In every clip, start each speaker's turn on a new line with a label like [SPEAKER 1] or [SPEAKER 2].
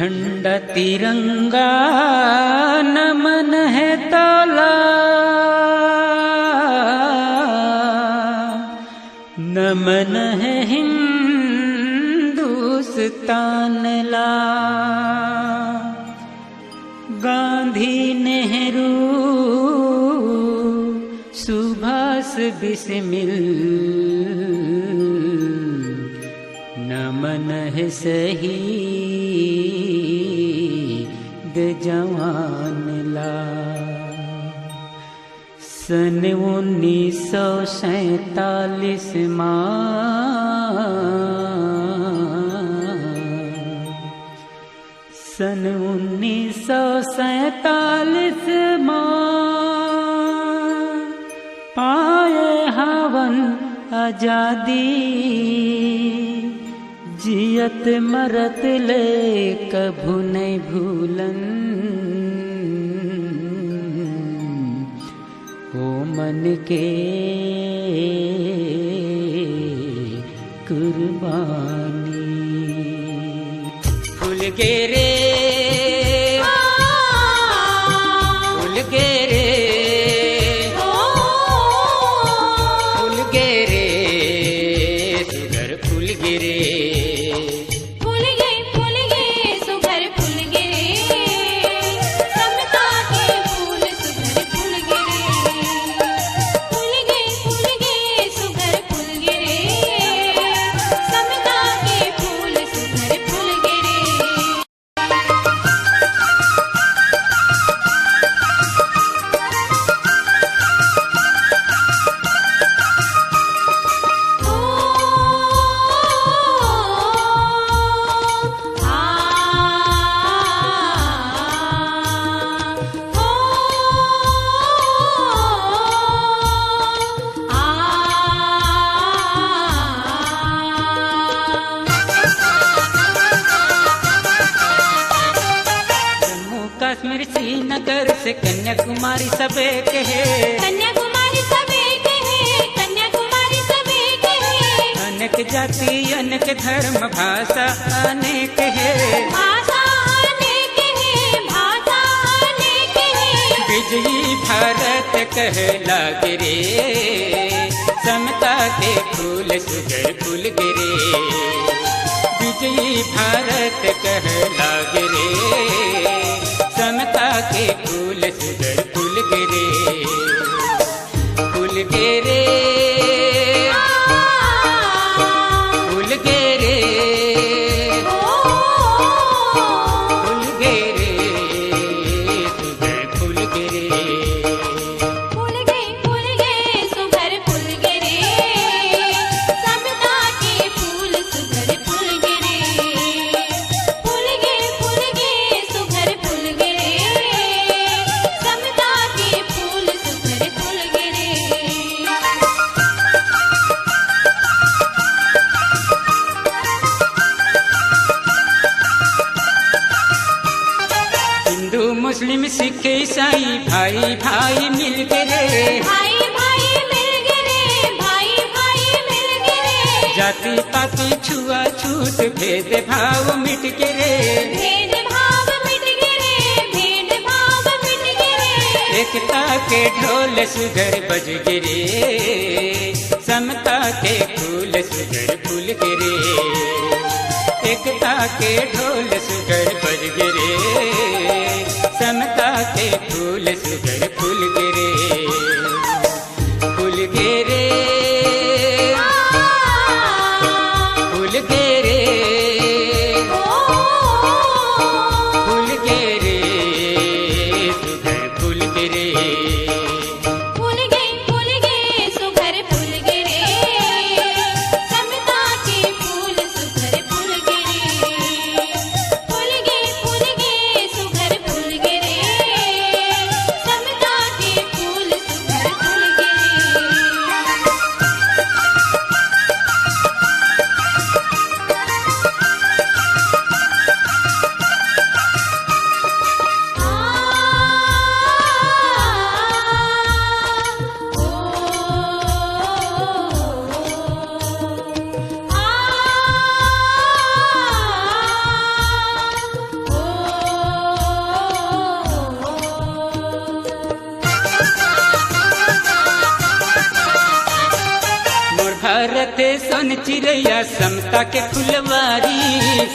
[SPEAKER 1] झंडा तिरंगा नमन है तौला, नमन है हिंदुस्तान ला। गांधी नेहरू सुभाष बिस्मिल, नमन है शहीद जवान ला। सन 1947 सन 1947 पाए हावन आजादी, जियत मरत ले कभू नहीं भूलन। ओ मन के कुर्बानी। फूल गेरे फूल गेरे फूल गेरे सुगर फूल गिरे। कश्मीर श्रीनगर से कन्याकुमारी सब एक है,
[SPEAKER 2] कन्याकुमारी सब एक है, कन्याकुमारी सब एक है।
[SPEAKER 1] अनेक जाति अनेक धर्म भाषा अनेक है,
[SPEAKER 2] भाषा अनेक है, भाषा अनेक है।
[SPEAKER 1] विजयी भारत कहला गिरे, समता के फूल सुगर फूल गिरे। विजयी भारत कहला गिरे, समता के फूल सुगर फूल गिरे। फूल गिरे फूल गिरे फूल गिरे सुगर फूल गिरे।
[SPEAKER 2] फूल गए सुगर फूल गिरे, समता के फूल सुगर फूल गिरे। फूल गए सुगर फूल गिरे, समता के फूल सुगर फूल गिरे।
[SPEAKER 1] हिंदू मुस्लिम सिख ईसाई भाई भाई मिल गिरे,
[SPEAKER 2] भाई भाई मिल गिरे, भाई भाई मिल गिरे।
[SPEAKER 1] जाति पाति छुआछूत भेद भाव मिट गिरे,
[SPEAKER 2] भेद भाव मिट गिरे, भेद भाव मिट गिरे।
[SPEAKER 1] एकता के ढोल सुगर बज गिरे, समता के फूल सुगर फूल गिरे। एकता के ढोल सुगर बज गिरे, समता के फूल सुगर फूल गिरे। फूल गिरे फूल गिरे फूल गिरे सुगर फूल गिरे।
[SPEAKER 2] फूल गए सुगर फूल गिरे, समता के फूल सुगर फूल गिरे। फूल गए सुगर फूल गिरे,
[SPEAKER 1] करते सन चिड़ैया समता के फुलवारी,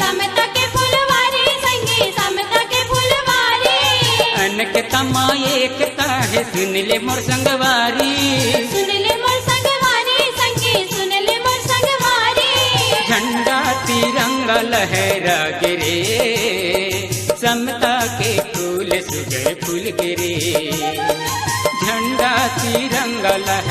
[SPEAKER 2] समता के फुलवारी संगे समता के फुलवारी,
[SPEAKER 1] अनक तमा एकता है सुन ले मोर संगवारी,
[SPEAKER 2] सुन ले मोर संगवारी संगे सुन ले मोर संगवारी,
[SPEAKER 1] झंडा तिरंगा लहरा गिरे, समता के फूल सुगे फूल गिरे, झंडा तिरंगा लहरा